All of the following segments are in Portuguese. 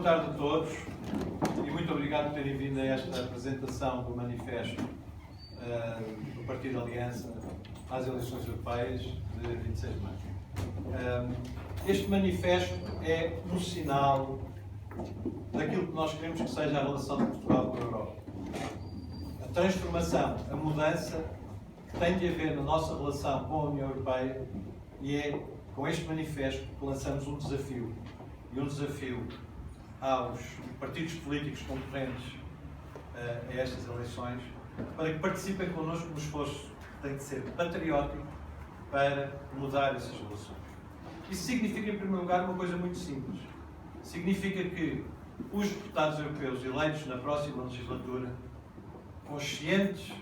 tarde a todos e muito obrigado por terem vindo a esta apresentação do manifesto do Partido Aliança às eleições europeias de 26 de maio. Este manifesto é um sinal daquilo que nós queremos que seja a relação de Portugal com a Europa. A transformação, a mudança que tem de haver na nossa relação com a União Europeia, e é com este manifesto que lançamos um desafio. E um desafio aos partidos políticos concorrentes a estas eleições, para que participem connosco no esforço que tem de ser patriótico para mudar essas relações. Isso significa, em primeiro lugar, uma coisa muito simples. Significa que os deputados europeus eleitos na próxima legislatura, conscientes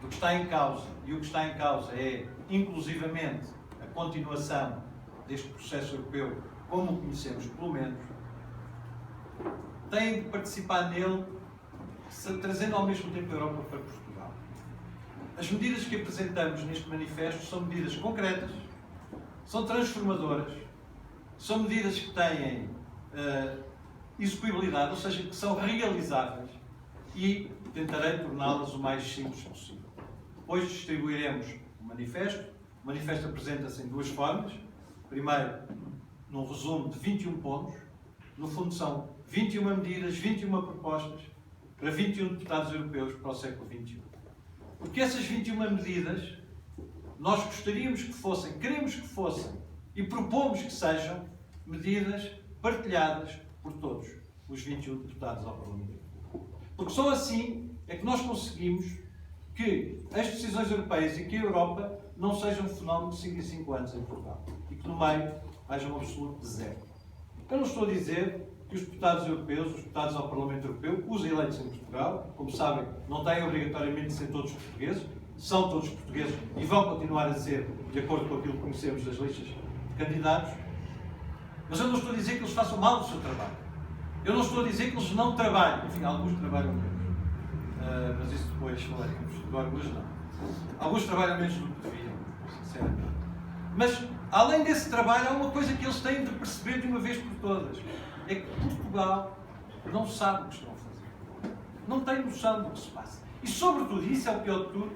do que está em causa, e o que está em causa é, inclusivamente, a continuação deste processo europeu, como o conhecemos, pelo menos, têm de participar nele, trazendo ao mesmo tempo a Europa para Portugal. As medidas que apresentamos neste manifesto são medidas concretas, são transformadoras, são medidas que têm execuibilidade, ou seja, que são realizáveis, e tentarei torná-las o mais simples possível. Depois distribuiremos o manifesto. O manifesto apresenta-se em duas formas. Primeiro, num resumo de 21 pontos. No fundo, são 21 medidas, 21 propostas para 21 deputados europeus para o século XXI. Porque essas 21 medidas, nós gostaríamos que fossem, queremos que fossem, e propomos que sejam medidas partilhadas por todos os 21 deputados ao Parlamento. Porque só assim é que nós conseguimos que as decisões europeias e que a Europa não sejam um fenómeno de 5 em 5 anos em Portugal. E que no meio haja um absoluto de zero. Eu não estou a dizer que os deputados europeus, os deputados ao Parlamento Europeu, os eleitos em Portugal, como sabem, não têm obrigatoriamente de ser todos portugueses, são todos portugueses e vão continuar a ser, de acordo com aquilo que conhecemos das listas de candidatos. Mas eu não estou a dizer que eles façam mal o seu trabalho. Eu não estou a dizer que eles não trabalhem. Enfim, alguns trabalham menos. Mas isso depois falaremos. Agora, hoje não. Alguns trabalham menos do que deviam, sinceramente. Mas, além desse trabalho, há uma coisa que eles têm de perceber de uma vez por todas. É que Portugal não sabe o que estão a fazer. Não tem noção do que se passa. E, sobretudo, e isso é o pior de tudo,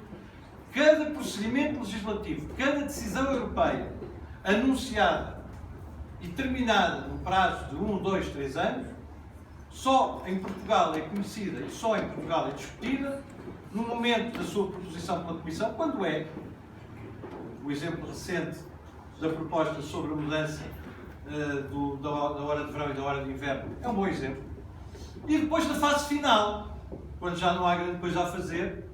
cada procedimento legislativo, cada decisão europeia anunciada e terminada no prazo de 1, 2, 3 anos, só em Portugal é conhecida e só em Portugal é discutida no momento da sua proposição pela Comissão, quando é o exemplo recente da proposta sobre a mudança da hora de verão e da hora de inverno é um bom exemplo. E depois na fase final, quando já não há grande coisa a fazer,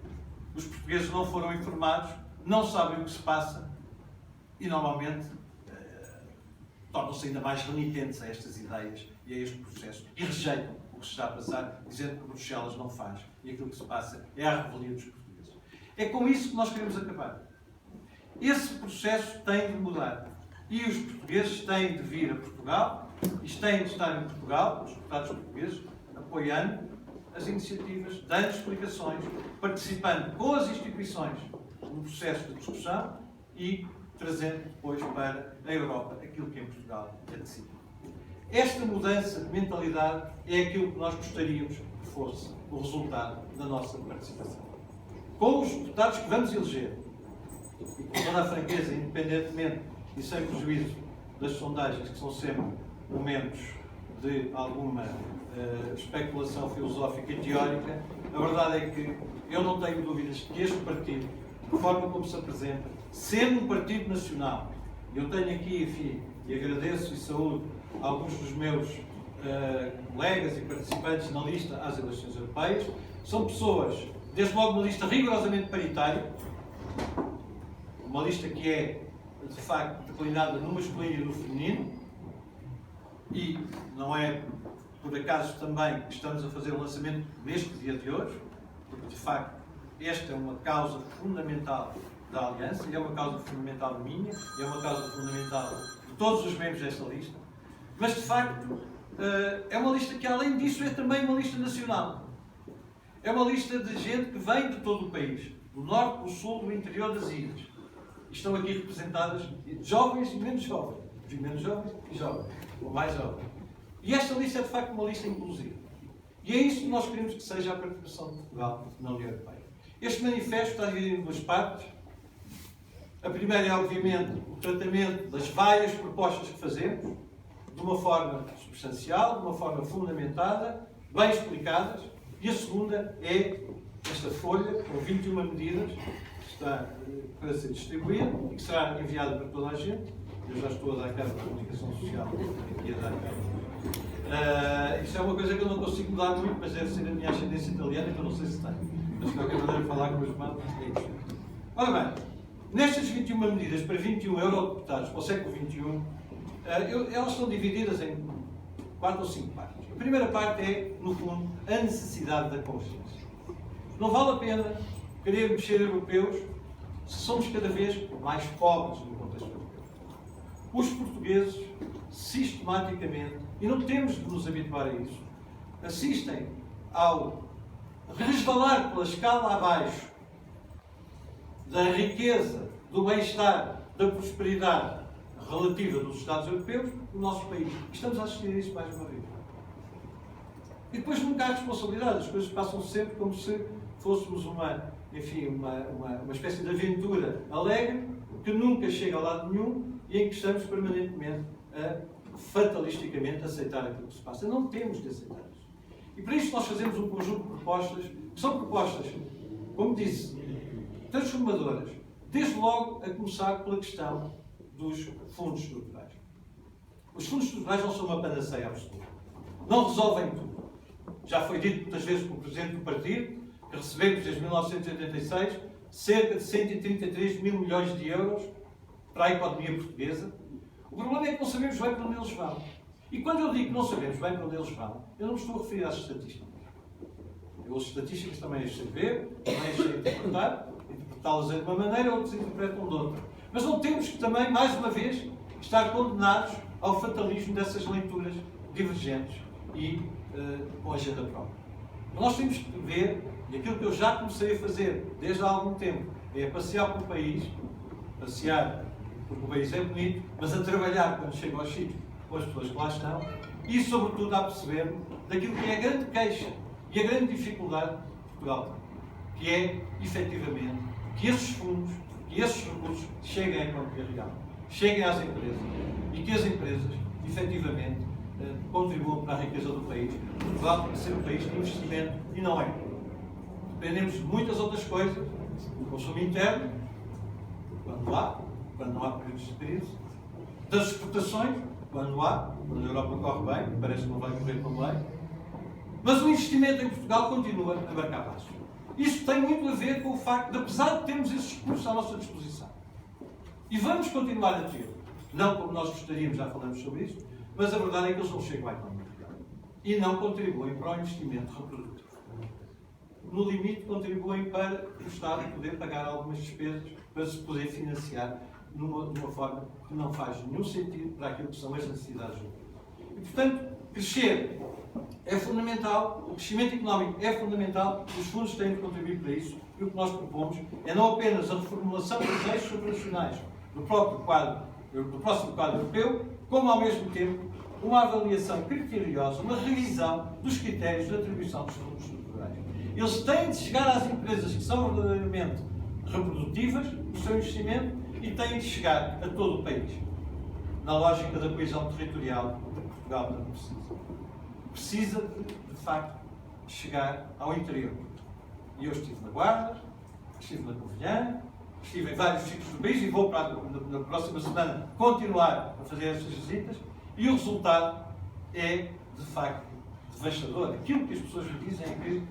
os portugueses não foram informados, não sabem o que se passa e normalmente tornam-se ainda mais renitentes a estas ideias e a este processo e rejeitam o que se está a passar, dizendo que Bruxelas não faz e aquilo que se passa é a revelia dos portugueses. É com isso que nós queremos acabar. Esse processo tem de mudar e os portugueses têm de vir a Portugal e têm de estar em Portugal, os deputados portugueses, apoiando as iniciativas, dando explicações, participando com as instituições no processo de discussão e trazendo depois para a Europa aquilo que em Portugal é decidido. Esta mudança de mentalidade é aquilo que nós gostaríamos que fosse o resultado da nossa participação. Com os deputados que vamos eleger, e com toda a franqueza, independentemente e sem prejuízo das sondagens, que são sempre momentos de alguma especulação filosófica e teórica, a verdade é que eu não tenho dúvidas que este partido, de forma como se apresenta, sendo um partido nacional, eu tenho aqui, enfim, e agradeço e saúdo alguns dos meus colegas e participantes na lista às eleições europeias, são pessoas, desde logo uma lista rigorosamente paritária, uma lista que é, de facto, declinada no masculino e no feminino, e não é por acaso também que estamos a fazer o lançamento neste dia de hoje, porque, de facto, esta é uma causa fundamental da Aliança, e é uma causa fundamental minha, e é uma causa fundamental de todos os membros desta lista, mas, de facto, é uma lista que, além disso, é também uma lista nacional. É uma lista de gente que vem de todo o país, do norte, do sul, do interior das ilhas. Estão aqui representadas jovens e menos jovens, ou mais jovens. E esta lista é, de facto, uma lista inclusiva. E é isso que nós queremos que seja a participação de Portugal na União Europeia. Este manifesto está dividido em duas partes. A primeira é, obviamente, o tratamento das várias propostas que fazemos, de uma forma substancial, de uma forma fundamentada, bem explicadas. E a segunda é esta folha, com 21 medidas, que está para ser distribuída e que será enviada para toda a gente. Eu já estou a dar cabo da comunicação social aqui a dar cabo. Isto é uma coisa que eu não consigo mudar muito, mas deve ser a minha ascendência italiana, que eu não sei se tenho. Mas de qualquer maneira, falar com as mãos é isso. Ora bem, nestas 21 medidas para 21 eurodeputados para o século XXI, elas são divididas em 4 ou 5 partes. A primeira parte é, no fundo, a necessidade da consciência. Não vale a pena querermos ser europeus se somos cada vez mais pobres no contexto europeu. Os portugueses, sistematicamente, e não temos de nos habituar a isso, assistem ao resvalar pela escala abaixo da riqueza, do bem-estar, da prosperidade relativa dos Estados europeus no nosso país. Estamos a assistir a isso mais uma vez. E depois nunca há responsabilidade. As coisas passam sempre como se fôssemos uma espécie de aventura alegre que nunca chega a lado nenhum e em que estamos permanentemente fatalisticamente a aceitar aquilo que se passa. Não temos de aceitar isso. E para isso nós fazemos um conjunto de propostas que são propostas, como disse, transformadoras. Desde logo a começar pela questão dos fundos estruturais. Os fundos estruturais não são uma panaceia absoluta. Não resolvem tudo. Já foi dito muitas vezes pelo Presidente do Partido que recebemos desde 1986 cerca de 133 mil milhões de euros para a economia portuguesa. O problema é que não sabemos bem para onde eles vão. E quando eu digo que não sabemos bem para onde eles vão, eu não me estou a referir às estatísticas. As estatísticas também as sei ver, também as sei interpretar. Interpretá-las de uma maneira, outros interpretam de outra. Mas não temos que também, mais uma vez, estar condenados ao fatalismo dessas leituras divergentes e com agenda própria. Nós temos que ver, e aquilo que eu já comecei a fazer desde há algum tempo, é passear pelo país, passear porque o país é bonito, mas a trabalhar quando chego aos sítios com as pessoas que lá estão e, sobretudo, a perceber daquilo que é a grande queixa e a grande dificuldade de Portugal, que é, efetivamente, que esses fundos, que esses recursos cheguem à economia real, cheguem às empresas e que as empresas, efetivamente, contribuam para a riqueza do país. Portugal tem que ser um país de investimento e não é. Dependemos de muitas outras coisas, do consumo interno, quando não há períodos de crise, das exportações, quando a Europa corre bem, parece que não vai correr tão bem, mas o investimento em Portugal continua a marcar passos. Isto tem muito a ver com o facto de, apesar de termos esses recursos à nossa disposição, e vamos continuar a ter, não como nós gostaríamos, já falamos sobre isso, mas a verdade é que eles não chegam à economia real e não contribuem para o investimento reprodutivo. No limite, contribuem para o Estado poder pagar algumas despesas para se poder financiar de uma forma que não faz nenhum sentido para aquilo que são as necessidades do país. E, portanto, crescer é fundamental, o crescimento económico é fundamental, os fundos têm de contribuir para isso, e o que nós propomos é não apenas a reformulação dos eixos operacionais do próximo quadro europeu, como ao mesmo tempo uma avaliação criteriosa, uma revisão dos critérios de atribuição dos fundos estruturais. Eles têm de chegar às empresas que são verdadeiramente reprodutivas do seu investimento e têm de chegar a todo o país, na lógica da coesão territorial que Portugal tanto precisa. Precisa de facto, chegar ao interior. E eu estive na Guarda, estive na Covilhã, estive em vários sítios do país e vou na próxima semana continuar a fazer essas visitas e o resultado é, de facto, devastador. Aquilo que as pessoas me dizem é que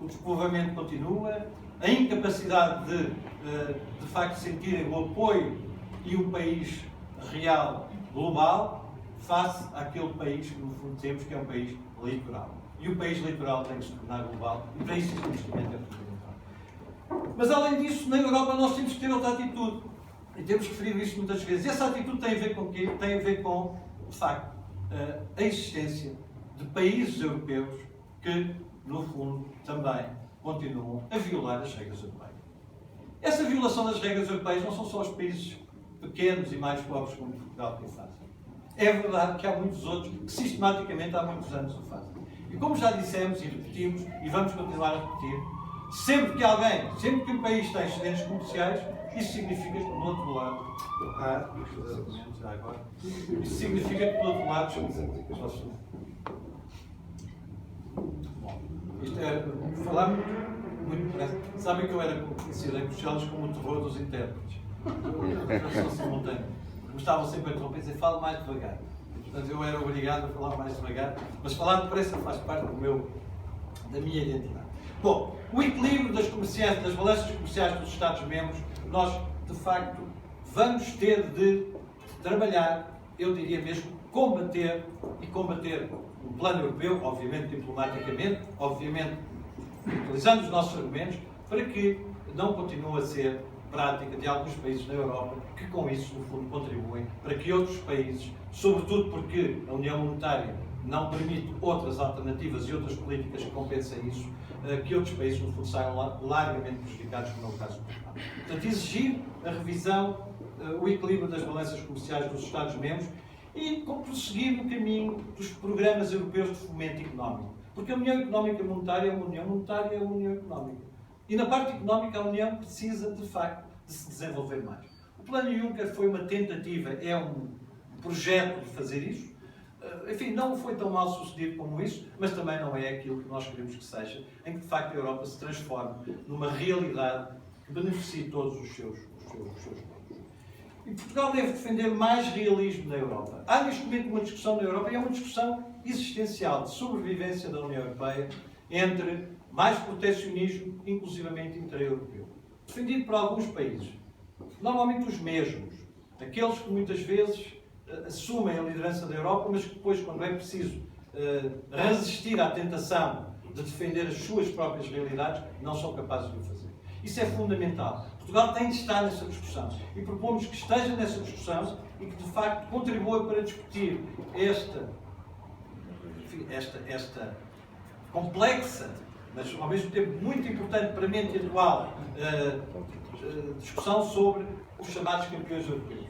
o despovoamento continua, a incapacidade de facto, sentirem o apoio e o país real, global, face àquele país que, no fundo, temos, que é um país litoral. E o país litoral tem que se tornar global e para isso este investimento é fundamental. Mas, além disso, na Europa nós temos que ter outra atitude. E temos referido isto muitas vezes. E essa atitude tem a ver com o quê? Tem a ver com, de facto, a existência de países europeus que, no fundo, também continuam a violar as regras europeias. Essa violação das regras europeias não são só os países pequenos e mais pobres como Portugal que o fazem. É verdade que há muitos outros que sistematicamente há muitos anos o fazem. E como já dissemos e repetimos, e vamos continuar a repetir, sempre que um país tem excedentes comerciais, isso significa que do outro lado, isso significa que do outro lado, bom, isto é, falar muito depressa. Sabem que eu era conhecido em Bruxelas como o terror dos intérpretes. Eu sou simultâneo. Me estavam sempre a interromper e dizer, fale mais devagar. Portanto, eu era obrigado a falar mais devagar, mas falar depressa faz parte da minha identidade. Bom, o equilíbrio das balanças comerciais dos Estados-membros, nós, de facto, vamos ter de trabalhar, eu diria mesmo, combater o plano europeu, obviamente diplomaticamente, obviamente utilizando os nossos argumentos, para que não continue a ser prática de alguns países na Europa que com isso, no fundo, contribuem para que outros países, sobretudo porque a União Monetária não permite outras alternativas e outras políticas que compensem isso, que outros países, no fundo, saiam largamente prejudicados, como é o caso do Portugal. Portanto, exigir a revisão, o equilíbrio das balanças comerciais dos Estados-membros e prosseguir no caminho dos programas europeus de fomento económico. Porque a União Económica Monetária é uma União Monetária, é uma União Económica. E na parte económica a União precisa, de facto, de se desenvolver mais. O Plano Juncker foi uma tentativa, é um projeto de fazer isso. Enfim, não foi tão mal sucedido como isso, mas também não é aquilo que nós queremos que seja, em que de facto a Europa se transforme numa realidade que beneficie todos os seus povos. E Portugal deve defender mais realismo na Europa. Há neste momento uma discussão na Europa, e é uma discussão existencial de sobrevivência da União Europeia entre mais protecionismo, inclusivamente intra-europeu. Defendido por alguns países, normalmente os mesmos, aqueles que muitas vezes assumem a liderança da Europa, mas que depois, quando é preciso resistir à tentação de defender as suas próprias realidades, não são capazes de o fazer. Isso é fundamental. Portugal tem de estar nessa discussão e propomos que esteja nessa discussão e que, de facto, contribua para discutir esta complexa, mas ao mesmo tempo muito importante para a mente atual, discussão sobre os chamados campeões europeus.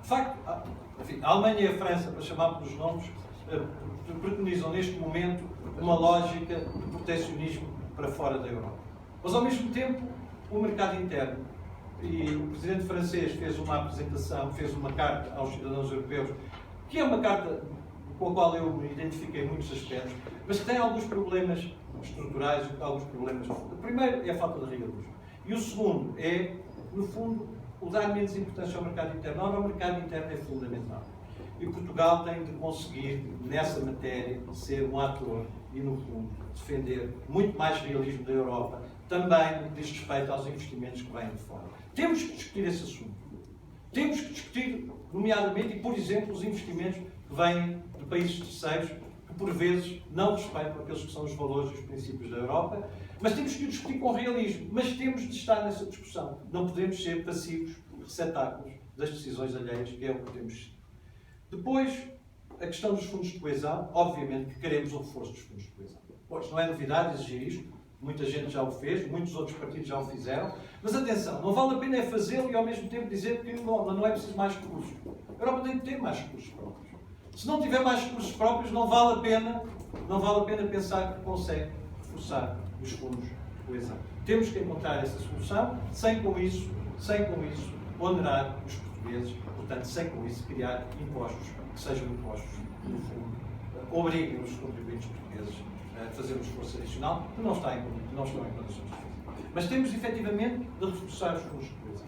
De facto, a Alemanha e a França, para chamar pelos nomes, preconizam neste momento uma lógica de protecionismo para fora da Europa. Mas, ao mesmo tempo, o mercado interno. E o presidente francês fez uma apresentação, fez uma carta aos cidadãos europeus, que é uma carta com a qual eu me identifiquei em muitos aspectos, mas que tem alguns problemas estruturais, alguns problemas. O primeiro é a falta de realismo. E o segundo é, no fundo, o dar menos importância ao mercado interno. Ora, o mercado interno é fundamental. E Portugal tem de conseguir, nessa matéria, ser um ator e, no fundo, defender muito mais realismo da Europa, também no que diz respeito aos investimentos que vêm de fora. Temos que discutir esse assunto. Temos que discutir, nomeadamente, e, por exemplo, os investimentos que vêm de países terceiros, que por vezes não respeitam aqueles que são os valores e os princípios da Europa, mas temos que o discutir com realismo. Mas temos de estar nessa discussão. Não podemos ser passivos, receptáculos das decisões alheias, que é o que temos sido. Depois, a questão dos fundos de coesão, obviamente que queremos o reforço dos fundos de coesão. Pois, não é novidade exigir isto, muita gente já o fez, muitos outros partidos já o fizeram, mas atenção, não vale a pena é fazê-lo e ao mesmo tempo dizer que não é preciso mais recursos. A Europa tem que ter mais recursos próprios. Se não tiver mais recursos próprios, não vale a pena pensar que consegue reforçar os fundos de coesão. Temos que encontrar essa solução, sem com isso onerar os portugueses, portanto, sem com isso criar impostos que sejam impostos, no fundo, obriguem os contribuintes portugueses a fazer um esforço adicional que não estão em condições de fazer. Mas temos, efetivamente, de reforçar os fundos de coesão.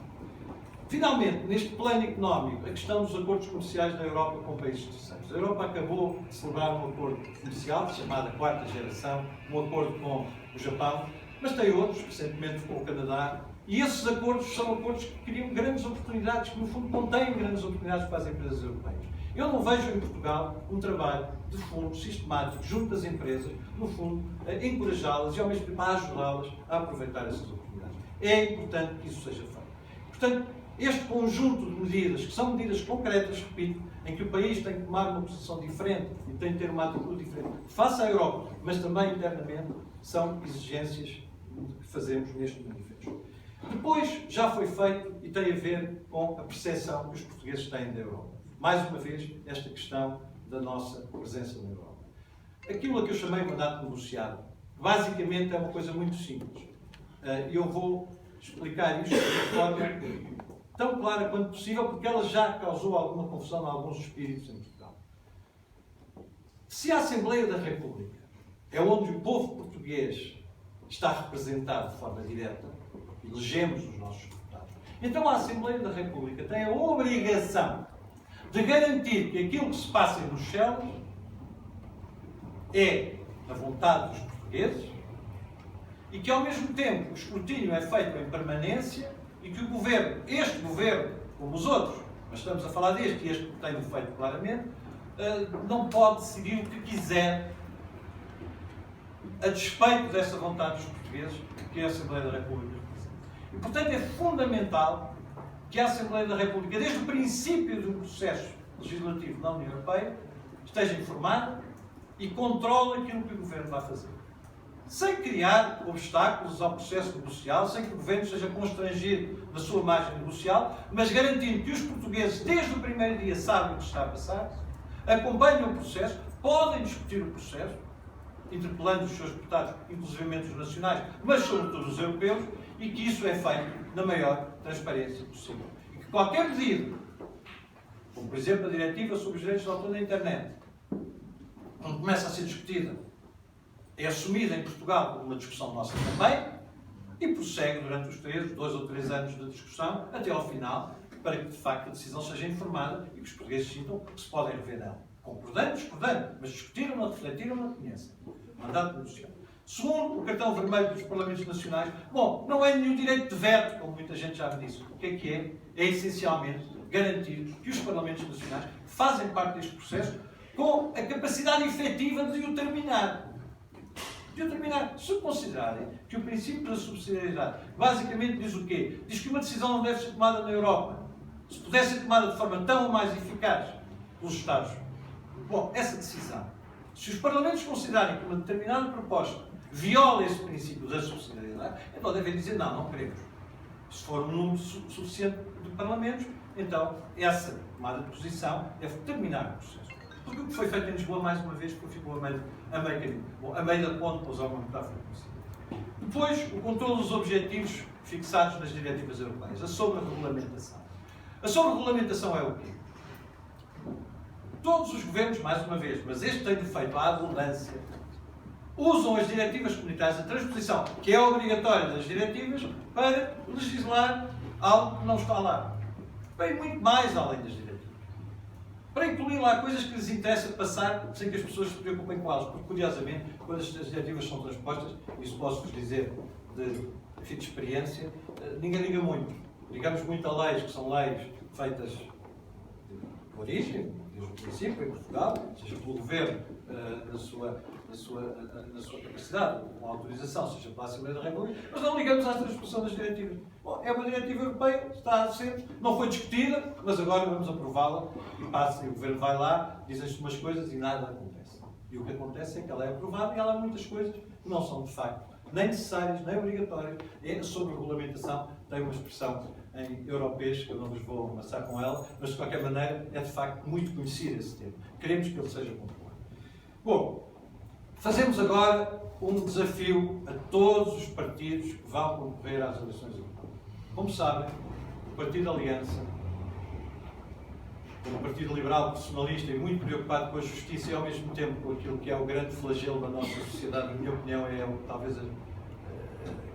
Finalmente, neste plano económico, a questão dos acordos comerciais da Europa com países terceiros. A Europa acabou de celebrar um acordo comercial, chamado Quarta Geração, um acordo com o Japão, mas tem outros, recentemente com o Canadá, e esses acordos são acordos que criam grandes oportunidades, que no fundo contêm grandes oportunidades para as empresas europeias. Eu não vejo em Portugal um trabalho de fundo sistemático junto das empresas, no fundo, a encorajá-las e ao mesmo tempo a ajudá-las a aproveitar essas oportunidades. É importante que isso seja feito. Portanto, este conjunto de medidas, que são medidas concretas, repito, em que o país tem que tomar uma posição diferente e tem que ter uma atitude diferente, face à Europa, mas também internamente, são exigências que fazemos neste manifesto. Depois, já foi feito e tem a ver com a percepção que os portugueses têm da Europa. mais uma vez, esta questão da nossa presença na Europa. Aquilo a que eu chamei mandato negociado, basicamente é uma coisa muito simples. E eu vou explicar isto de forma tão clara quanto possível, porque ela já causou alguma confusão a alguns espíritos em Portugal. Se a Assembleia da República é onde o povo português está representado de forma direta, elegemos os nossos deputados, então a Assembleia da República tem a obrigação de garantir que aquilo que se passa em Bruxelas é a vontade dos portugueses e que, ao mesmo tempo, o escrutínio é feito em permanência e que o governo, este governo, como os outros, mas estamos a falar deste e este que tem feito claramente, não pode decidir o que quiser a despeito dessa vontade dos portugueses que a Assembleia da República representa. E, portanto, é fundamental que a Assembleia da República, desde o princípio do processo legislativo na União Europeia, esteja informada e controle aquilo que o Governo vai fazer. Sem criar obstáculos ao processo negocial, sem que o Governo seja constrangido na sua margem negocial, mas garantindo que os portugueses, desde o primeiro dia, sabem o que está a passar, acompanham o processo, podem discutir o processo, interpelando os seus deputados, inclusive os nacionais, mas sobretudo os europeus, e que isso é feito na maior transparência possível. E que qualquer medida, como por exemplo a diretiva sobre os direitos de autor na internet, quando começa a ser discutida, é assumida em Portugal como uma discussão nossa também, e prossegue durante os 2 ou 3 anos de discussão, até ao final, para que de facto a decisão seja informada e que os portugueses sintam que se podem rever nela. Concordando, discordando, mas discutiram-na, refletiram-na, conhecem. Mandato negociado. Segundo, o cartão vermelho dos Parlamentos Nacionais. Bom, não é nenhum direito de veto, como muita gente já me disse. O que é? É essencialmente garantir que os Parlamentos Nacionais fazem parte deste processo com a capacidade efetiva de o terminar. Se considerarem que o princípio da subsidiariedade basicamente diz o quê? Diz que uma decisão não deve ser tomada na Europa. Se pudesse ser tomada de forma tão ou mais eficaz pelos Estados. Bom, essa decisão, se os Parlamentos considerarem que uma determinada proposta viola esse princípio da subsidiariedade, então devem dizer não queremos. Se for um número suficiente de Parlamentos, então essa tomada de posição deve terminar o processo. Porque o que foi feito em Lisboa, mais uma vez, ficou a meio caminho. Bom, a meio da ponte, pois alguma metáfora possível. Depois, o controle dos objetivos fixados nas diretivas europeias. A sobre-regulamentação. A sobre-regulamentação é o quê? Todos os governos, mais uma vez, mas este tem defeito à abundância, usam as diretivas comunitárias, a transposição, que é obrigatória das diretivas, para legislar algo que não está lá. Bem, muito mais além das diretivas. Para incluir lá coisas que lhes interessa passar sem que as pessoas se preocupem com elas. Porque, curiosamente, quando as diretivas são transpostas, isso posso-vos dizer de experiência, ninguém liga muito. Ligamos muito a leis que são leis feitas de origem, desde o princípio, em Portugal, seja pelo Governo, na sua capacidade, com autorização, seja pela Assembleia da República, mas não ligamos à transposição das diretivas. Bom, é uma diretiva europeia, está assente, não foi discutida, mas agora vamos aprová-la e passa, e o Governo vai lá, dizem-se umas coisas e nada acontece. E o que acontece é que ela é aprovada e ela há muitas coisas que não são de facto nem necessárias, nem obrigatórias. É sobre regulamentação, tem uma expressão em europeias, que eu não vos vou amassar com ela, mas de qualquer maneira é de facto muito conhecido esse termo. Queremos que ele seja controlado. Bom, fazemos agora um desafio a todos os partidos que vão concorrer às eleições europeias. Como sabem, o Partido Aliança, como Partido Liberal Personalista e muito preocupado com a justiça e ao mesmo tempo com aquilo que é o grande flagelo da nossa sociedade, na minha opinião, é talvez a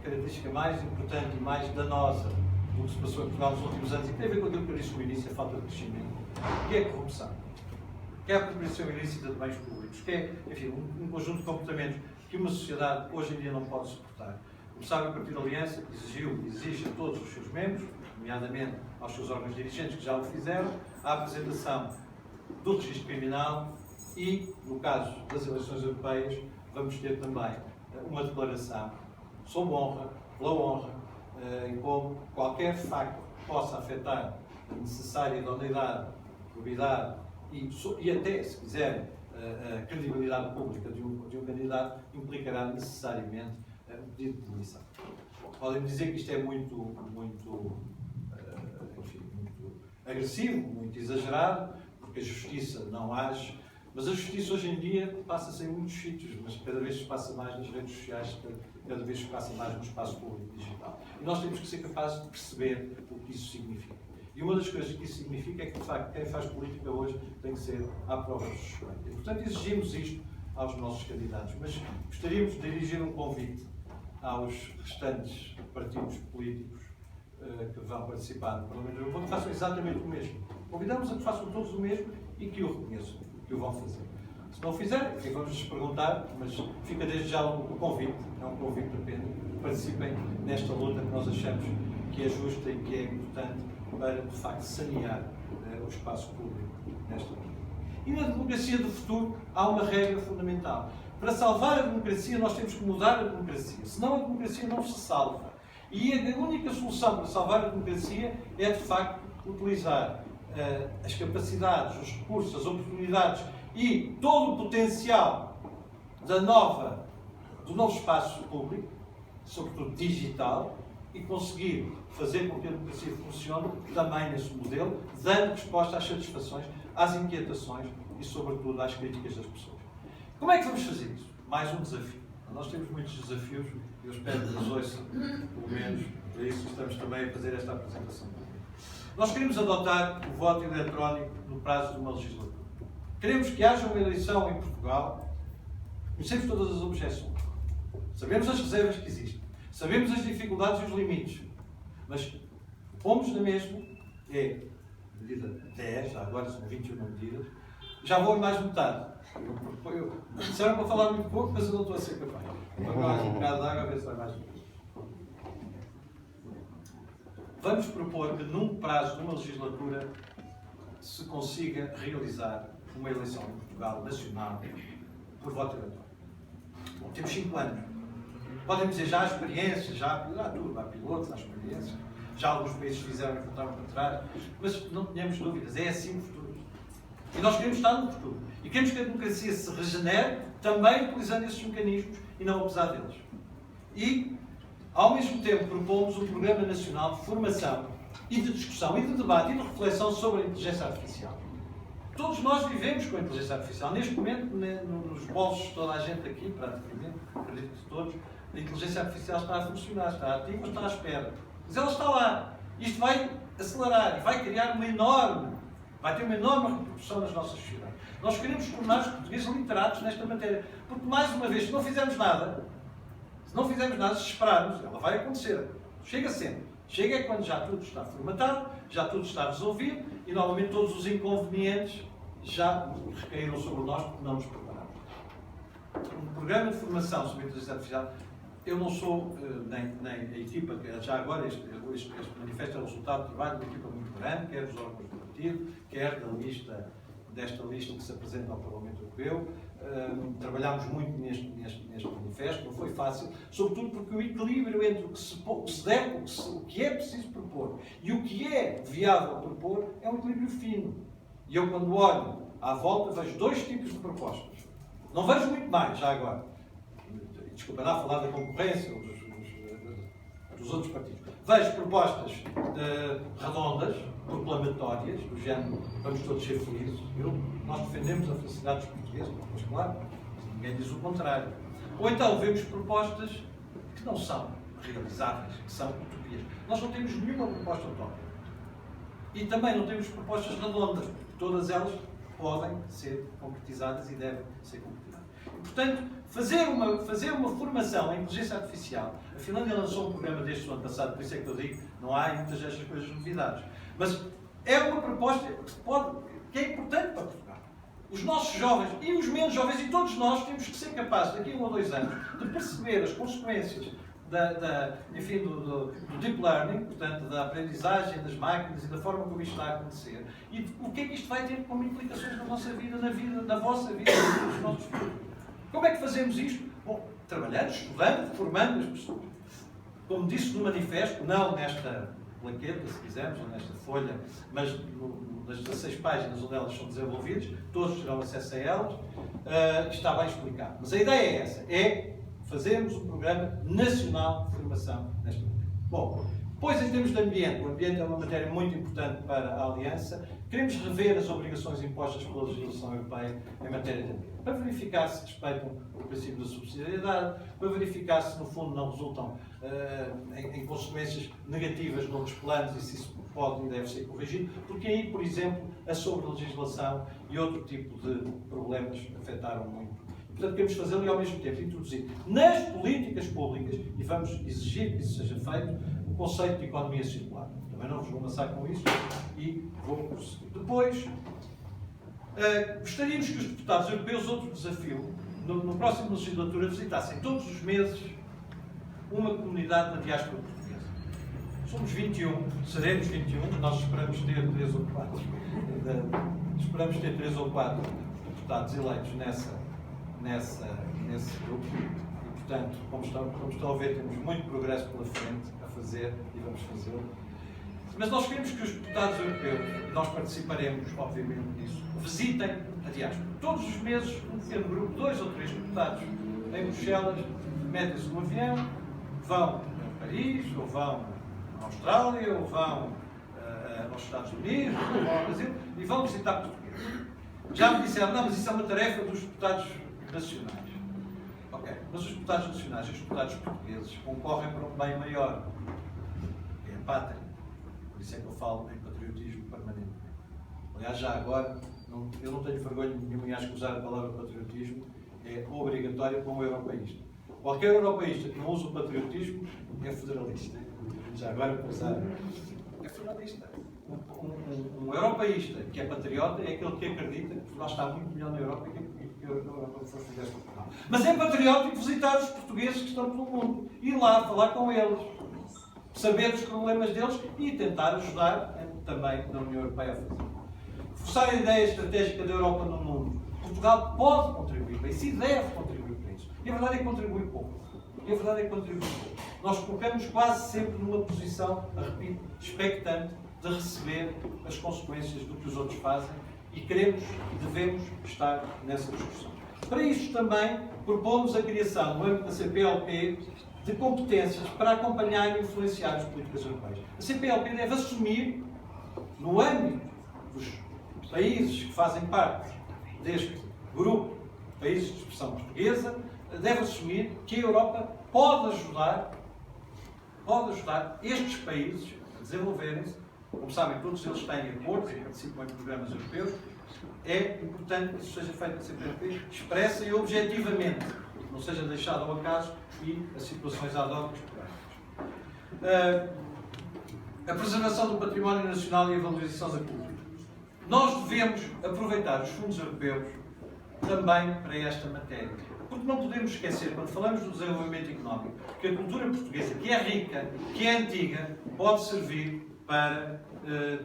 característica mais importante e mais danosa do que se passou em Portugal nos últimos anos e que tem a ver com aquilo que eu disse no início, a falta de crescimento, que é a corrupção, que é a apropriação ilícita de bens públicos, que é, enfim, um conjunto de comportamentos que uma sociedade hoje em dia não pode suportar. Como sabem, o Partido Aliança exige a todos os seus membros, nomeadamente aos seus órgãos dirigentes que já o fizeram, a apresentação do registro criminal e, no caso das eleições europeias, vamos ter também uma declaração sob honra, pela honra, em como qualquer facto que possa afetar a necessária idoneidade, probidade e até, se quiserem, a credibilidade pública de um candidato implicará necessariamente um pedido de demissão. Podem dizer que isto é muito agressivo, muito exagerado, porque a justiça não age, mas a justiça hoje em dia passa-se em muitos sítios, mas cada vez se passa mais nas redes sociais, cada vez se passa mais no espaço público digital. E nós temos que ser capazes de perceber o que isso significa. E uma das coisas que isso significa é que, de facto, quem faz política hoje tem que ser à prova de suspeita. E, portanto, exigimos isto aos nossos candidatos, mas gostaríamos de dirigir um convite aos restantes partidos políticos que vão participar no Parlamento Europeu, que façam exatamente o mesmo. Convidamos a que façam todos o mesmo e que o reconheçam, que o vão fazer. Se não o fizerem, vamos-lhes perguntar, mas fica desde já o convite, é um convite apenas, participem nesta luta que nós achamos que é justa e que é importante para, de facto, sanear o espaço público nesta luta. E na democracia do futuro há uma regra fundamental. Para salvar a democracia, nós temos que mudar a democracia, senão a democracia não se salva. E a única solução para salvar a democracia é, de facto, utilizar as capacidades, os recursos, as oportunidades e todo o potencial do novo espaço público, sobretudo digital, e conseguir fazer com que a democracia funcione também nesse modelo, dando resposta às satisfações, às inquietações e, sobretudo, às críticas das pessoas. Como é que vamos fazer isso? Mais um desafio. Nós temos muitos desafios e eu espero que nos ouçam, pelo menos, para isso estamos também a fazer esta apresentação. Nós queremos adotar o voto eletrónico no prazo de uma legislatura. Queremos que haja uma eleição em Portugal. Conhecemos todas as objeções. Sabemos as reservas que existem. Sabemos as dificuldades e os limites. Mas pomos na mesma, medida 10, agora são 21 medidas, já vou em mais metade. Disseram para falar muito pouco, mas eu não estou a ser capaz. Vou mais um bocado de água a ver se vai mais. Vamos propor que num prazo de uma legislatura se consiga realizar uma eleição em Portugal nacional por voto eleitoral. Bom, temos 5 anos. Podem dizer já há experiências, já há tudo, há pilotos, há experiências. Já alguns países fizeram e voltaram para trás, mas não tenhamos dúvidas, é assim o futuro. E nós queremos estar no futuro. E queremos que a democracia se regenere também utilizando esses mecanismos e não apesar deles. E, ao mesmo tempo, propomos um Programa Nacional de Formação e de discussão e de debate e de reflexão sobre a inteligência artificial. Todos nós vivemos com a inteligência artificial. Neste momento, nos bolsos de toda a gente aqui, praticamente, acredito que todos, a inteligência artificial está a funcionar, está ativa ou está à espera. Mas ela está lá. Isto vai acelerar e vai criar vai ter uma enorme repercussão nas nossas sociedades. Nós queremos tornar os portugueses literatos nesta matéria. Porque, mais uma vez, se não fizermos nada, se esperarmos, ela vai acontecer. Chega sempre. Chega é quando já tudo está formatado, já tudo está resolvido e, normalmente, todos os inconvenientes já recaíram sobre nós porque não nos preparamos. Um programa de formação sobre a inteligência artificial. Eu não sou, nem a equipa, que já agora este manifesto é o resultado de trabalho de uma equipa muito grande, quer dos órgãos do partido, quer desta lista que se apresenta ao Parlamento Europeu. Trabalhámos muito neste manifesto, não foi fácil, sobretudo porque o equilíbrio entre o que é preciso propor e o que é viável propor é um equilíbrio fino. E eu, quando olho à volta, vejo 2 tipos de propostas. Não vejo muito mais, já agora. Desculpa lá falar da concorrência dos outros partidos. Vejo propostas redondas, proclamatórias, do género vamos todos ser felizes. Nós defendemos a felicidade dos portugueses, mas claro, ninguém diz o contrário. Ou então vemos propostas que não são realizáveis, que são utopias. Nós não temos nenhuma proposta utópica. E também não temos propostas redondas, porque todas elas podem ser concretizadas e devem ser concretizadas. Portanto, fazer uma formação em inteligência artificial. A Finlândia lançou um programa deste ano passado, por isso é que eu digo, não há muitas destas coisas novidades. Mas é uma proposta que é importante para Portugal. Os nossos jovens e os menos jovens, e todos nós, temos que ser capazes, daqui a 1 ou 2 anos, de perceber as consequências do deep learning, portanto, da aprendizagem das máquinas e da forma como isto está a acontecer. E o que é que isto vai ter como implicações na nossa vida, na vossa vida e nos nossos filhos. Como é que fazemos isto? Bom, trabalhando, estudando, formando as pessoas. Como disse no manifesto, não nesta plaqueta, se quisermos, ou nesta folha, mas nas 16 páginas onde elas são desenvolvidas, todos terão acesso a elas, está bem explicado. Mas a ideia é essa, é fazermos um programa nacional de formação nesta matéria. Bom, depois em termos de ambiente, o ambiente é uma matéria muito importante para a Aliança. Queremos rever as obrigações impostas pela legislação europeia em matéria de ambiente, para verificar se respeitam o princípio da subsidiariedade, para verificar se, no fundo, não resultam em consequências negativas noutros planos e se isso pode e deve ser corrigido, porque aí, por exemplo, a sobre-legislação e outro tipo de problemas afetaram muito. Portanto, queremos fazê-lo e, ao mesmo tempo, introduzir nas políticas públicas, e vamos exigir que isso seja feito, o conceito de economia circular. Também não vos vou amassar com isso e vou prosseguir. Depois, gostaríamos que os deputados europeus, outro desafio, no próximo legislatura, visitassem todos os meses uma comunidade na diáspora portuguesa. Somos 21, seremos 21, nós esperamos ter 3 ou 4. Esperamos ter 3 ou 4 deputados eleitos nesse grupo. E, portanto, como estão a ver, temos muito progresso pela frente a fazer e vamos fazê-lo. Mas nós queremos que os deputados europeus, e nós participaremos, obviamente, disso, visitem a diáspora. Todos os meses, um pequeno grupo, 2 ou 3 deputados em Bruxelas, metem-se no avião, vão a Paris, ou vão à Austrália, ou vão aos Estados Unidos, ou vão ao Brasil, e vão visitar portugueses. Já me disseram, não, mas isso é uma tarefa dos deputados nacionais. Ok, mas os deputados nacionais e os deputados portugueses concorrem para um bem maior, que é a pátria. Por isso é que eu falo em patriotismo permanente. Aliás, já agora, eu não tenho vergonha nenhuma em acho que usar a palavra patriotismo é obrigatória para um europeísta. Qualquer europeísta que não use o patriotismo é federalista. Já agora, para usar, é federalista. Um europeísta que é patriota é aquele que acredita que Portugal está muito melhor na Europa e que a Europa foi fazer Portugal. Mas é patriótico visitar os portugueses que estão pelo mundo. Ir lá, falar com eles. Saber os problemas deles e tentar ajudar também na União Europeia a fazer. Forçar a ideia estratégica da Europa no mundo. Portugal pode contribuir para isso e deve contribuir para isso. E a verdade é que contribui pouco. Nós colocamos quase sempre numa posição, repito, expectante de receber as consequências do que os outros fazem e queremos e devemos estar nessa discussão. Para isso também propomos a criação, no âmbito da CPLP, de competências para acompanhar e influenciar as políticas europeias. A CPLP deve assumir, no âmbito dos países que fazem parte deste grupo, países de expressão portuguesa, deve assumir que a Europa pode ajudar estes países a desenvolverem-se. Como sabem, todos eles têm acordos e participam em programas europeus. É importante que isso seja feito na CPLP, expressa e objetivamente, não seja deixado ao acaso e a situações ad hoc esporádicas. A preservação do património nacional e a valorização da cultura. Nós devemos aproveitar os fundos europeus também para esta matéria. Porque não podemos esquecer, quando falamos do desenvolvimento económico, que a cultura portuguesa, que é rica, que é antiga, pode servir para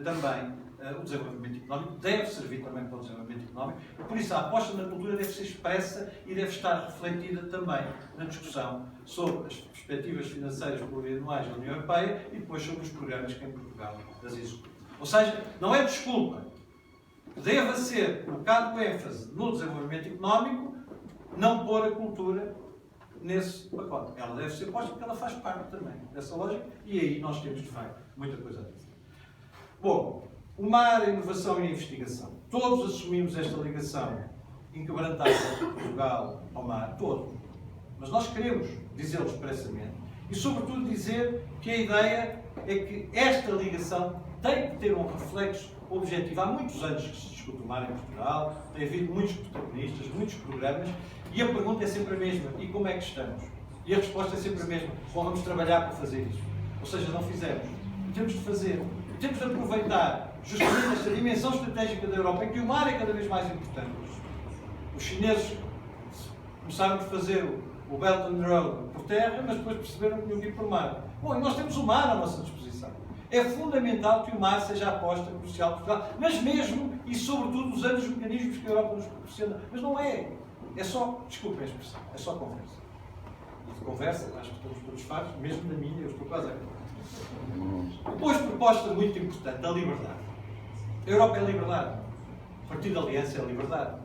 também o desenvolvimento económico, deve servir também para o desenvolvimento económico. Por isso, a aposta na cultura deve ser expressa e deve estar refletida também na discussão sobre as perspectivas financeiras plurianuais da União Europeia e depois sobre os programas que em Portugal as executam. Ou seja, não é desculpa. Deve ser colocado ênfase no desenvolvimento económico, não pôr a cultura nesse pacote. Ela deve ser posta porque ela faz parte também dessa lógica e aí nós temos, de facto, muita coisa a dizer. Bom, o mar, a inovação e a investigação. Todos assumimos esta ligação inquebrantável de Portugal ao mar, todos. Mas nós queremos dizê-lo expressamente e, sobretudo, dizer que a ideia é que esta ligação tem que ter um reflexo objetivo. Há muitos anos que se discute o mar em Portugal, tem havido muitos protagonistas, muitos programas, e a pergunta é sempre a mesma: e como é que estamos? E a resposta é sempre a mesma: bom, vamos trabalhar para fazer isso. Ou seja, não fizemos. E temos de fazer. E temos de aproveitar justamente esta dimensão estratégica da Europa, em que o mar é cada vez mais importante. Os chineses começaram por fazer o Belt and Road por terra, mas depois perceberam que tinham que ir por mar. Bom, e nós temos o mar à nossa disposição. É fundamental que o mar seja a aposta crucial de Portugal, mas mesmo e sobretudo usando os mecanismos que a Europa nos proporciona. Mas não é. É só, desculpem a expressão, é só conversa. E de conversa, acho que estamos todos fartos, mesmo na minha, eu estou quase a acabar. Depois, proposta muito importante, a liberdade. A Europa é liberdade. O Partido da Aliança é a liberdade.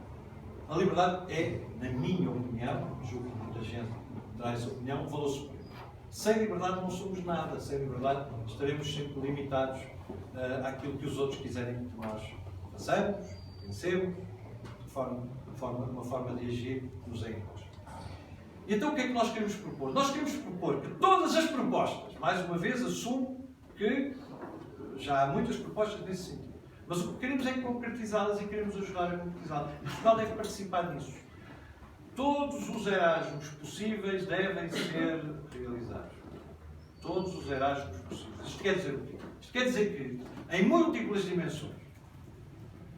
A liberdade é, na minha opinião, julgo que muita gente terá essa opinião, um valor supremo. Sem liberdade não somos nada. Sem liberdade estaremos sempre limitados àquilo que os outros quiserem que nós passamos, conhecemos, uma forma de agir nos é imposta. E então o que é que nós queremos propor? Nós queremos propor que todas as propostas, mais uma vez assumo que já há muitas propostas nesse sentido, mas o que queremos é concretizá-las e queremos ajudar a concretizá-las. E Portugal deve participar nisso. Todos os Erasmus possíveis devem ser realizados. Todos os Erasmus possíveis. Isto quer dizer o quê? Isto quer dizer que, em múltiplas dimensões,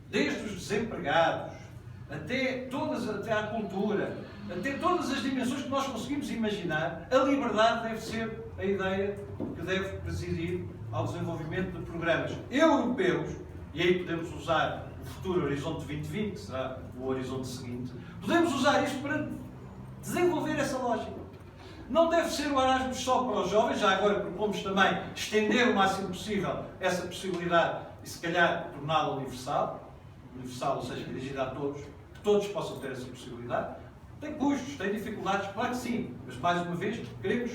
desde os desempregados, até a cultura, até todas as dimensões que nós conseguimos imaginar, a liberdade deve ser a ideia que deve presidir ao desenvolvimento de programas europeus, e aí podemos usar o futuro Horizonte 2020, que será o horizonte seguinte, podemos usar isto para desenvolver essa lógica. Não deve ser o Erasmus só para os jovens, já agora propomos também estender o máximo possível essa possibilidade e se calhar torná-la universal, ou seja, dirigida a todos, que todos possam ter essa possibilidade. Tem custos, tem dificuldades, claro que sim, mas mais uma vez queremos,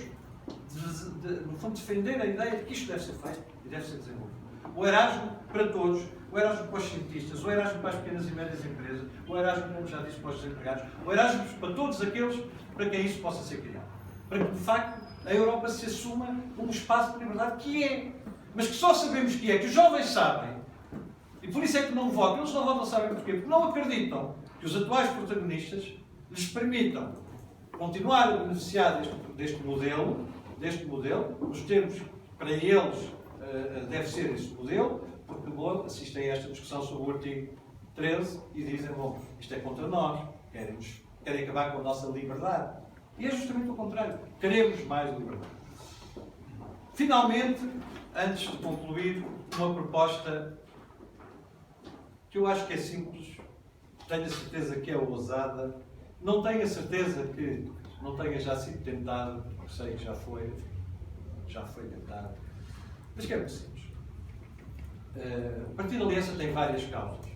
no fundo, defender a ideia de que isto deve ser feito e deve ser desenvolvido. O Erasmus para todos, o Erasmus para os cientistas, o Erasmus para as pequenas e médias empresas, o Erasmus, como já disse, para os desempregados, o Erasmus para todos aqueles para quem isso possa ser criado. Para que, de facto, a Europa se assuma como espaço de liberdade que é, mas que só sabemos que é, que os jovens sabem, e por isso é que não votam. Eles não votam, sabem porquê? Porque não acreditam que os atuais protagonistas lhes permitam continuar a beneficiar deste modelo, nos termos que para eles deve ser este modelo, porque logo assistem a esta discussão sobre o artigo 13 e dizem, bom, isto é contra nós, querem acabar com a nossa liberdade. E é justamente o contrário. Queremos mais liberdade. Finalmente, antes de concluir, uma proposta que eu acho que é simples, tenho a certeza que é ousada, não tenho a certeza que não tenha já sido tentada, porque sei que já foi tentada, mas que é muito simples. O Partido Aliança tem várias causas.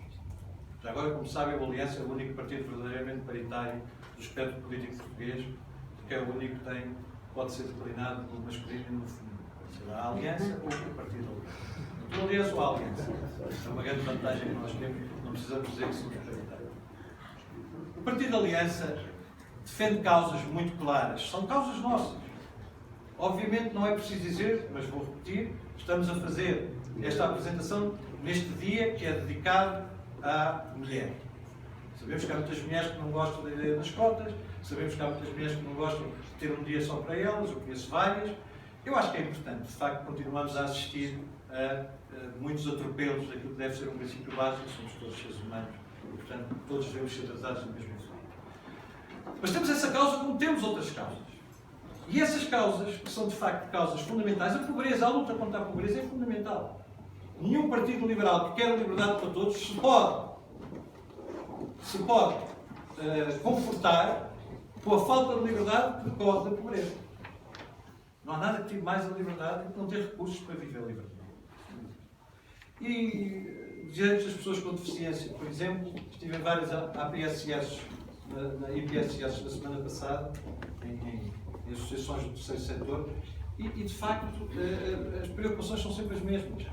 Já agora, como sabem, o Aliança é o único partido verdadeiramente paritário do espectro político português, que é o único que pode ser declinado no masculino e no feminino. Será a Aliança ou o Partido Aliança. O Aliança ou a Aliança. É uma grande vantagem que nós temos, não precisamos dizer que somos paritários. O Partido Aliança defende causas muito claras. São causas nossas. Obviamente não é preciso dizer, mas vou repetir, estamos a fazer esta apresentação neste dia que é dedicado à mulher. Sabemos que há muitas mulheres que não gostam da ideia das cotas, sabemos que há muitas mulheres que não gostam de ter um dia só para elas, eu conheço várias. Eu acho que é importante, de facto, continuamos a assistir a muitos atropelos daquilo que deve ser um princípio básico, somos todos seres humanos e, portanto, todos devemos ser tratados da mesma forma. Mas temos essa causa como temos outras causas. E essas causas, que são de facto causas fundamentais, a pobreza, a luta contra a pobreza é fundamental. Nenhum partido liberal que quer a liberdade para todos se pode confortar com a falta de liberdade que decorre da pobreza. Não há nada que tire mais a liberdade do que não ter recursos para viver livremente. E direitos das pessoas com deficiência, por exemplo, estive em várias APSS, na IPSS da semana passada, em associações do terceiro setor, e de facto as preocupações são sempre as mesmas.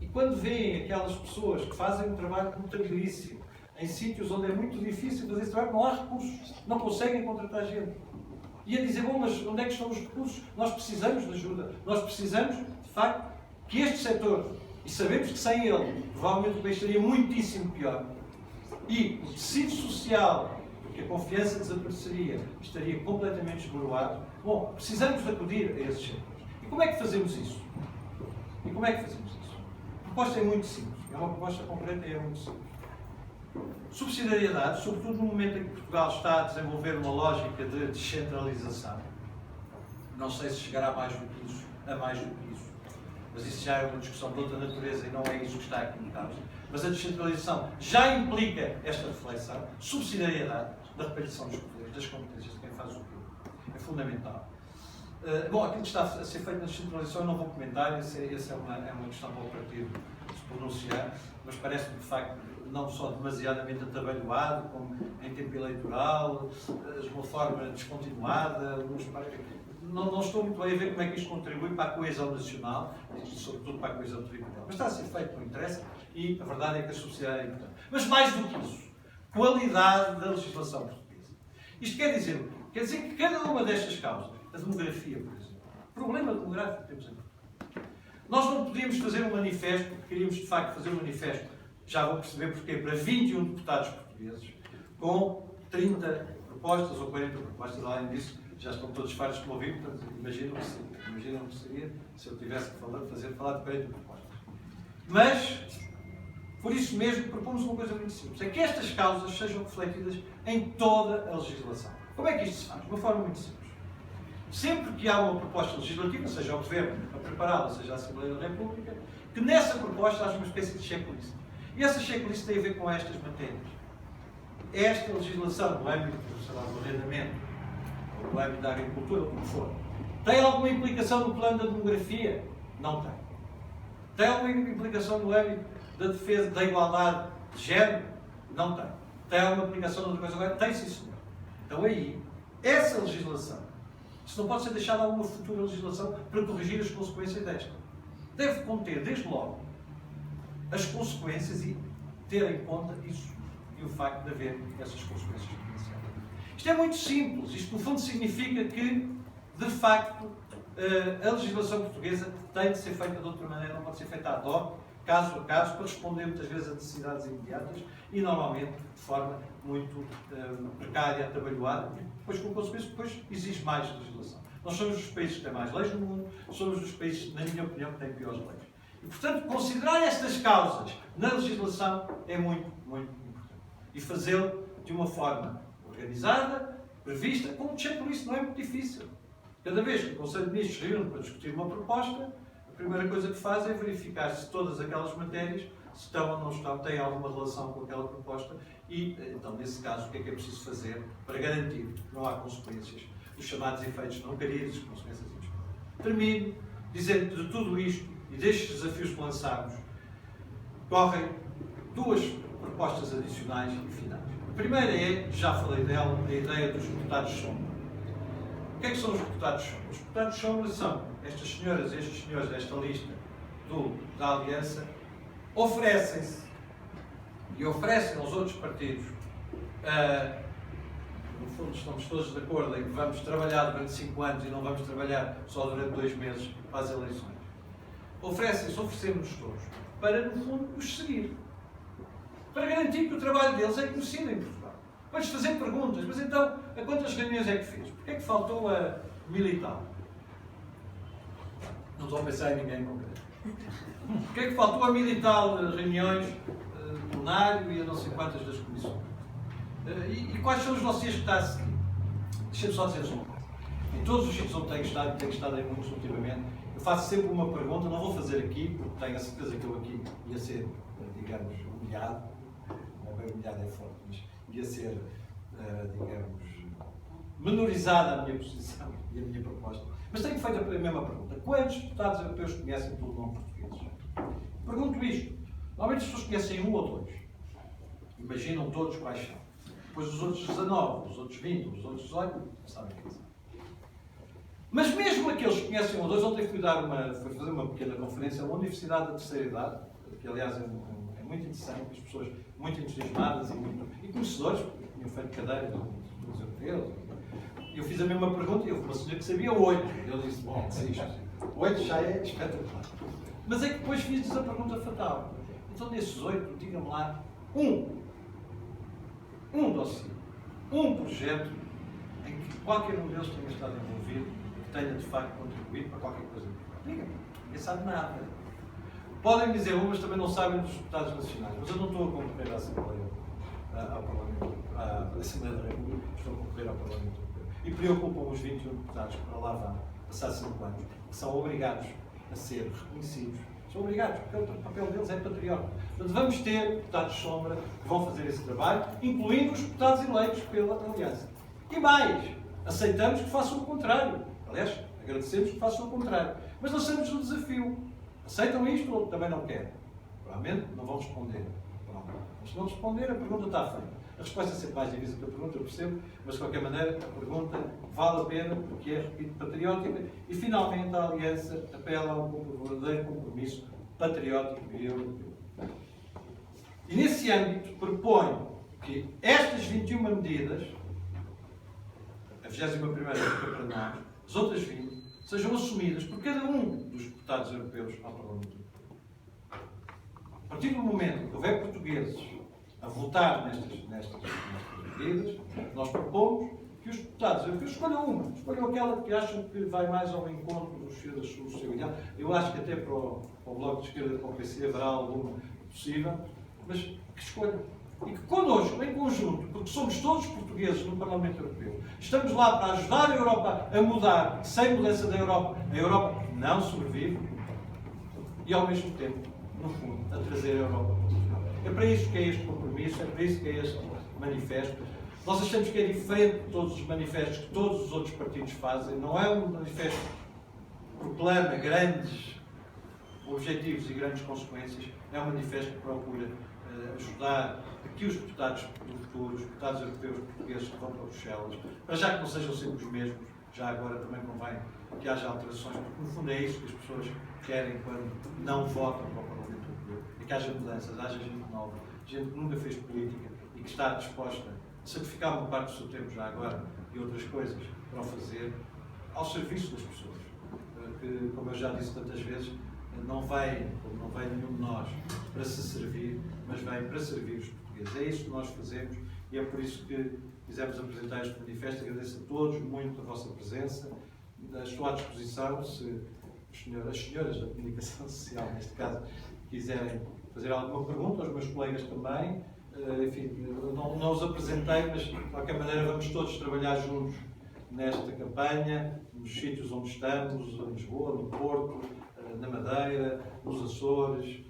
E quando veem aquelas pessoas que fazem um trabalho brutabilíssimo, em sítios onde é muito difícil fazer esse trabalho, não há recursos, não conseguem contratar gente. E a dizer, bom, mas onde é que estão os recursos? Nós precisamos de ajuda, nós precisamos, de facto, que este setor, e sabemos que sem ele, provavelmente o país estaria muitíssimo pior, e o tecido social, porque a confiança desapareceria, estaria completamente esboroado. Bom, precisamos de acudir a esses setores. E como é que fazemos isso? A proposta é muito simples, é uma proposta concreta e é muito simples. Subsidiariedade, sobretudo no momento em que Portugal está a desenvolver uma lógica de descentralização. Não sei se chegará a mais do que isso, mas isso já é uma discussão de outra natureza e não é isso que está aqui em causa. Mas a descentralização já implica esta reflexão, subsidiariedade da repartição dos poderes, das competências de quem faz o quê. É fundamental. Bom, aquilo que está a ser feito na descentralização eu não vou comentar, essa é uma questão para o Partido pronunciar, mas parece-me de facto não só demasiadamente atabalhoado, como em tempo eleitoral, de uma forma descontinuada. Não estou muito bem a ver como é que isto contribui para a coesão nacional e, sobretudo, para a coesão territorial. Mas está a ser feito, não interessa, e a verdade é que a sociedade é importante. Mas mais do que isso, qualidade da legislação portuguesa. Isto quer dizer o quê? Quer dizer que cada uma destas causas, a demografia, por exemplo, o problema demográfico que temos em Portugal, nós não podíamos fazer um manifesto, porque queríamos de facto fazer um manifesto, já vou perceber porquê, para 21 deputados portugueses, com 30 propostas ou 40 propostas, além disso, já estão todos fartos de me ouvir, portanto, imaginam o que seria se eu tivesse que falar de 40 propostas. Mas, por isso mesmo, propomos uma coisa muito simples, é que estas causas sejam refletidas em toda a legislação. Como é que isto se faz? De uma forma muito simples. Sempre que há uma proposta legislativa, seja o Governo a prepará-la, seja a Assembleia da República, que nessa proposta haja uma espécie de checklist. E essa checklist tem a ver com estas matérias. Esta legislação, no âmbito do arrendamento, ou no âmbito da agricultura, ou como for, tem alguma implicação no plano da demografia? Não tem. Tem alguma implicação no âmbito da defesa da igualdade de género? Não tem. Tem alguma implicação noutra coisa agora? Tem, sim, senhor. Então aí, essa legislação, isso não pode ser deixado a alguma futura legislação para corrigir as consequências desta. Deve conter, desde logo, as consequências e ter em conta isso e o facto de haver essas consequências potenciais. Isto é muito simples. Isto, no fundo, significa que, de facto, a legislação portuguesa tem de ser feita de outra maneira, não pode ser feita ad hoc, caso a caso, para responder muitas vezes a necessidades imediatas e, normalmente, de forma muito precária, atabalhoada, e depois, com consequência, depois exige mais legislação. Nós somos os países que têm mais leis no mundo, somos os países, na minha opinião, que têm piores leis. E, portanto, considerar estas causas na legislação é muito, muito importante. E fazê-lo de uma forma organizada, prevista, com um checklist não é muito difícil. Cada vez que o Conselho de Ministros se reúne para discutir uma proposta, a primeira coisa que faz é verificar se todas aquelas matérias estão ou não estão, têm alguma relação com aquela proposta e, então, nesse caso, o que é preciso fazer para garantir que não há consequências, os chamados efeitos não queridos, consequências inesperadas. Termino dizendo que de tudo isto e destes desafios que lançámos, correm duas propostas adicionais e finais. A primeira é, já falei dela, a ideia dos deputados-sombra. O que é que são os deputados-sombra? Os deputados-sombra são estas senhoras e estes senhores desta lista da Aliança, oferecem-se e oferecem aos outros partidos, no fundo estamos todos de acordo em que vamos trabalhar durante 5 anos e não vamos trabalhar só durante 2 meses para as eleições. Oferecemos-nos todos para, no fundo, os seguir. Para garantir que o trabalho deles é conhecido em Portugal. Vamos fazer perguntas, mas então, a quantas reuniões é que fez? Porquê é que faltou a militar? Não estou a pensar em ninguém em concreto. Porquê é que faltou a militar reuniões do plenário e a não sei quantas das comissões? E quais são os dossiês que está a seguir? Deixa-me só dizer uma coisa. Em todos os sítios onde tenho estado em muitos ultimamente, eu faço sempre uma pergunta, não vou fazer aqui, porque tenho a certeza que eu aqui ia ser, digamos, humilhado. Não bem humilhado é forte, mas ia ser, digamos, menorizada a minha posição e a minha proposta. Mas tenho feito a mesma pergunta. Quantos deputados europeus conhecem todo o nome português? Pergunto isto. Normalmente as pessoas conhecem 1 ou 2. Imaginam todos quais são. Depois os outros 19, os outros 20, os outros 18, não sabem quem são. Mas mesmo aqueles que conhecem 1 ou 2, ontem fui fazer uma pequena conferência na Universidade da Terceira Idade, que aliás é muito interessante, as pessoas muito entusiasmadas e conhecedores, porque tinham feito cadeiras dos europeus. Eu fiz a mesma pergunta e houve uma senhora que sabia 8. Eu disse, bom, se isto 8 já é espetacular. Mas é que depois fiz-lhes a pergunta fatal. Então, desses 8, diga-me lá um dossiê, um projeto em que qualquer um deles tenha estado envolvido e que tenha, de facto, contribuído para qualquer coisa. Diga-me, ninguém sabe nada. Podem dizer mas também não sabem dos deputados nacionais. Mas eu não estou a concorrer à Assembleia, ao Parlamento, à Assembleia da República, estou a concorrer ao Parlamento Europeu. E preocupam os 21 deputados que para lá vão, passar 5 anos, que são obrigados a ser reconhecidos. São obrigados, porque o papel deles é patriota. Portanto, vamos ter deputados sombra que vão fazer esse trabalho, incluindo os deputados eleitos pela Aliança. E mais, aceitamos que façam o contrário. Aliás, agradecemos que façam o contrário. Mas lançamos o desafio. Aceitam isto ou também não querem? Provavelmente não vão responder. Pronto. Mas se não responder, a pergunta está feita. A resposta é sempre mais difícil que a pergunta, eu percebo, mas de qualquer maneira a pergunta vale a pena porque é, repito, patriótica e finalmente a Aliança apela a um verdadeiro compromisso patriótico e europeu. E nesse âmbito propõe que estas 21 medidas, a 21ª fica para nós, as outras 20, sejam assumidas por cada um dos deputados europeus ao Parlamento Europeu. A partir do momento que houver portugueses a votar nestas medidas, nós propomos que os deputados europeus escolham aquela que acham que vai mais ao encontro do seu ideal. Eu acho que até para o Bloco de Esquerda, para o PC, haverá alguma possível, mas que escolham. E que connosco, em conjunto, porque somos todos portugueses no Parlamento Europeu, estamos lá para ajudar a Europa a mudar. Sem mudança da Europa, a Europa não sobrevive e, ao mesmo tempo, no fundo, a trazer a Europa para Portugal. É para isso que é este compromisso, é para isso que é este manifesto. Nós achamos que é diferente de todos os manifestos que todos os outros partidos fazem. Não é um manifesto que proclama grandes objetivos e grandes consequências. É um manifesto que procura ajudar a que os deputados do futuro, os deputados europeus portugueses que vão para Bruxelas, para já que não sejam sempre os mesmos, já agora também convém que haja alterações, porque no fundo é isso que as pessoas querem quando não votam para o Parlamento Europeu, é que haja mudanças, haja gente nova, gente que nunca fez política e que está disposta a sacrificar uma parte do seu tempo já agora e outras coisas para o fazer ao serviço das pessoas, que, como eu já disse tantas vezes, não vem nenhum de nós para se servir, mas vem para servir os portugueses. É isso que nós fazemos e é por isso que quisemos apresentar este manifesto. Agradeço a todos muito a vossa presença. Estou à disposição, se as senhoras da comunicação social, neste caso, quiserem fazer alguma pergunta, aos meus colegas também. Enfim, não os apresentei, mas de qualquer maneira vamos todos trabalhar juntos nesta campanha, nos sítios onde estamos, em Lisboa, no Porto, na Madeira, nos Açores,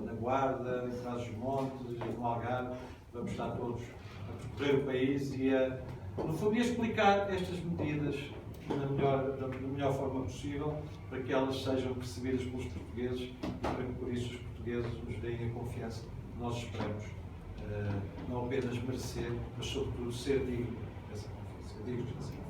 na Guarda, em Trás-os-Montes, no Algarve. Vamos estar todos a percorrer o país e no fundo, a explicar estas medidas da melhor forma possível para que elas sejam percebidas pelos portugueses e para que, por isso, os portugueses nos deem a confiança que nós esperamos. Não apenas merecer, mas, sobretudo, ser digno dessa confiança. Dignos dessa confiança.